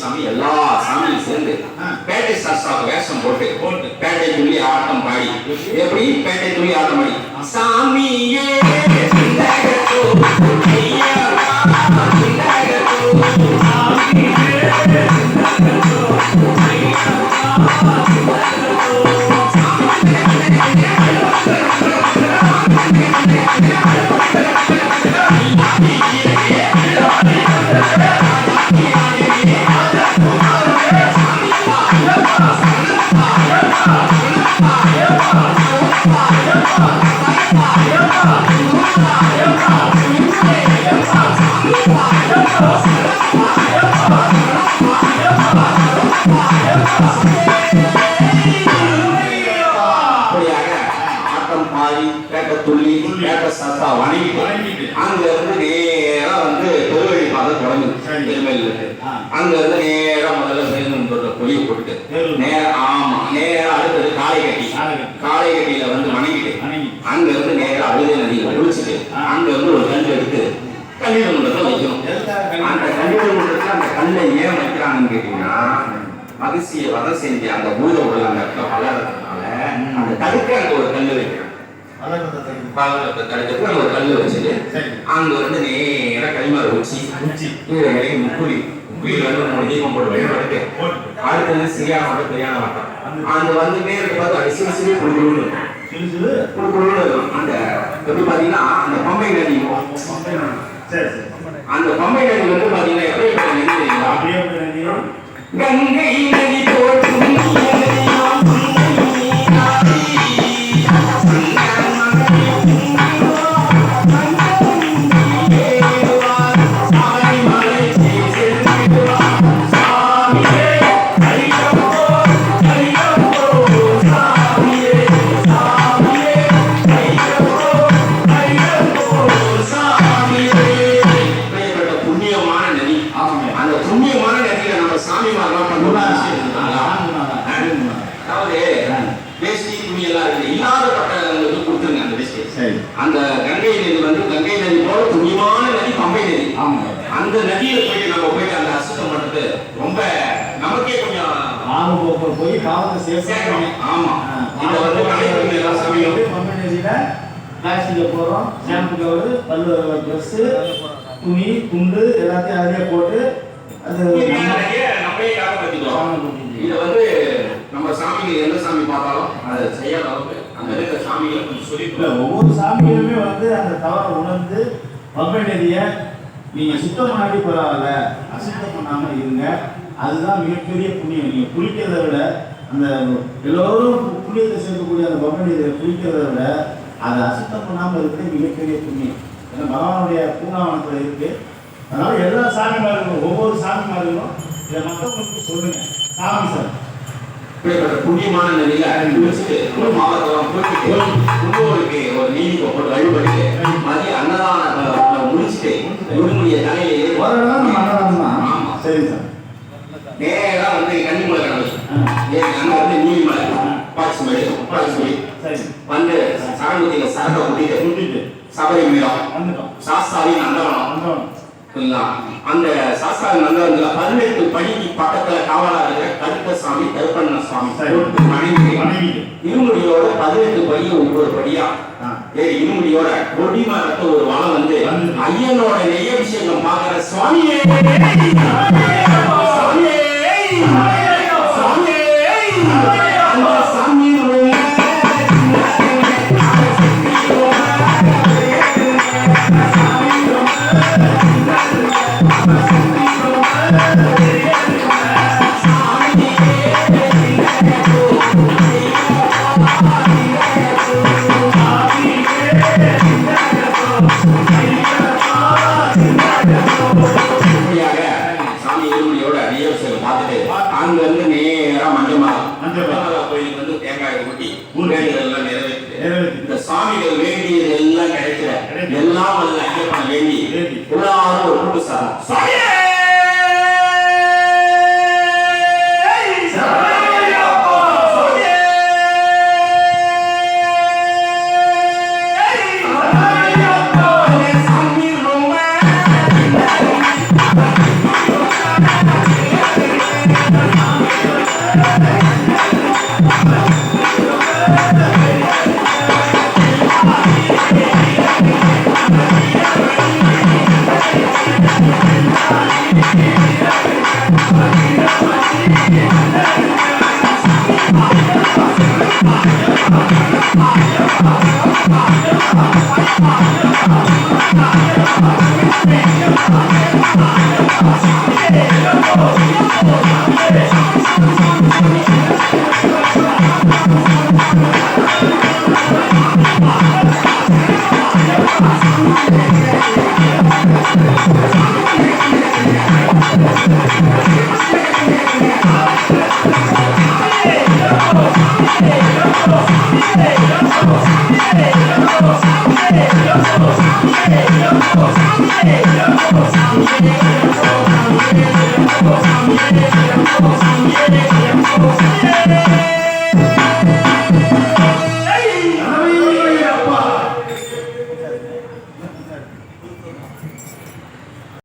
சாமி எல்லா சாமியும் சேர்ந்து பேட்டை சாஸ்திராவுக்கு வேஷம் போட்டு பேட்டை துள்ளி ஆட்டம் பாடி எப்படி பேட்டை துள்ளி ஆட்டம் பாடி சாமியே அங்க இருந்து நேரா வந்து பெருவழி பாதை தொடங்குது அங்க இருந்து நேரா முதல்ல சேர்ந்து பொலியை போட்டு நேரா அடுத்தது காளைகட்டியில வந்து வணங்கிட்டு அங்க இருந்து நேரா அழுதை நதியில குளிச்சுட்டு அங்க இருந்து ஒரு கல் எடுத்து கல்லிட மண்டலத்தை வைக்கணும். அந்த கல்லிட மண்டலத்துல அந்த கல்லை ஏன் வைக்கிறாங்கன்னு கேட்டீங்கன்னா மகிழ்ச்சியை வதம் செஞ்சு அந்த பூத உடல் அந்த இடத்துல வளர்றதுனால அந்த தடுக்க அங்க ஒரு கல் வைக்கிறாங்க. ஒரு கல் வச்சுட்டு அங்க வந்து நேர கைமாறு வச்சு முக்குழி முக்குழியில வந்து 3 தீபம் போட்டு வழிபட்டு அடுத்தது சரியான சரியான மாட்டம் அந்த வந்து நேருக்கு பார்த்து அது சிறு சிறு குழுக்குழுன்னு அந்த எப்படி பாத்தீங்கன்னா அந்த பம்பை நதி அந்த பம்பை நதி வந்து பாத்தீங்கன்னா எப்படி கங்கை நதி போற்றும் அந்த கங்கை நதி வந்து கங்கை நதி போல புண்ணியமான நதி பம்பை நதி. அந்த நதியில போயிட்டு நம்ம போயிட்டு அந்த அசுத்தம் பண்றது ரொம்ப நமக்கே கொஞ்சம் போய் காலத்தை சேர்க்கணும். ஆமா இத வந்து கலைஞர்கள் எல்லா சமயம் பம்பை நதியில பிளாஸ்டிக்ல போறோம், ஷாம்பு கவர், பல்லு ட்ரெஸ், துணி, துண்டு எல்லாத்தையும் அதிலே போட்டு அது நம்மளே காப்பாத்திக்கிறோம். இத வந்து நம்ம சாமிகள் எந்த சாமி பார்த்தாலும் அதை செய்யாத அளவுக்கு அந்த இருக்கிற சாமிகளை கொஞ்சம் சொல்லி ஒவ்வொரு சாமிகளுமே வந்து அந்த தவறை உணர்ந்து பம்பை நதியை நீங்க சுத்தம் பண்ணாட்டி பரவாயில்ல, அசுத்தம் பண்ணாம இருங்க, அதுதான் மிகப்பெரிய புண்ணியம். நீங்க குளிக்கிறத விட அந்த எல்லோரும் புண்ணியத்தை சேர்க்கக்கூடிய அந்த பம்பை நதியை குளிக்கிறத விட அதை அசுத்தம் பண்ணாமல் இருக்கிறது மிகப்பெரிய புண்ணியம். ஏன்னா பகவானுடைய பூங்காவனத்தில் இருக்கு. அதனால எல்லா சாமிமார்களும் ஒவ்வொரு சாமிமார்களும் இதை மற்றவங்களுக்கு சொல்லுங்க. சாமி சார் புண்ணியமான நிலையில குளிச்சுட்டு மாவட்டம் போயிட்டு கும்போருக்கு ஒரு நீதி போட்டு வழிபட்டு மதிய அன்னதானம் முடிச்சுட்டு இவருடைய தலையிலே சரி சார் நேரா வந்து கன்னிமலை கிடந்துச்சு. அங்க வந்து நீலிமலை பாட்சிமலை வந்து சரங்குத்தியில சரட்டை ஊட்டிட்டு சபரி மீறம் சாஸ்தாவின் அந்தவனம் அந்த சாஸ்தாவின் அந்தவனத்துல 18 படிக்கு பக்கத்துல காவலா இருக்கிற கருப்பசாமி கருப்பண்ண சுவாமி மனைவி இருமுடியோட 18 படியை ஒவ்வொரு படியா இருமுடியோட கொடிமரத்தை ஒரு வளம் வந்து ஐயனோட நெய்யபிஷேகம் பார்க்கிற சுவாமியே அங்க எல்லாம் அல்ல ஐயப்பன் வேண்டி எல்லாரும் ஒரு கூட்டு சாரம் சாமியே Yeah.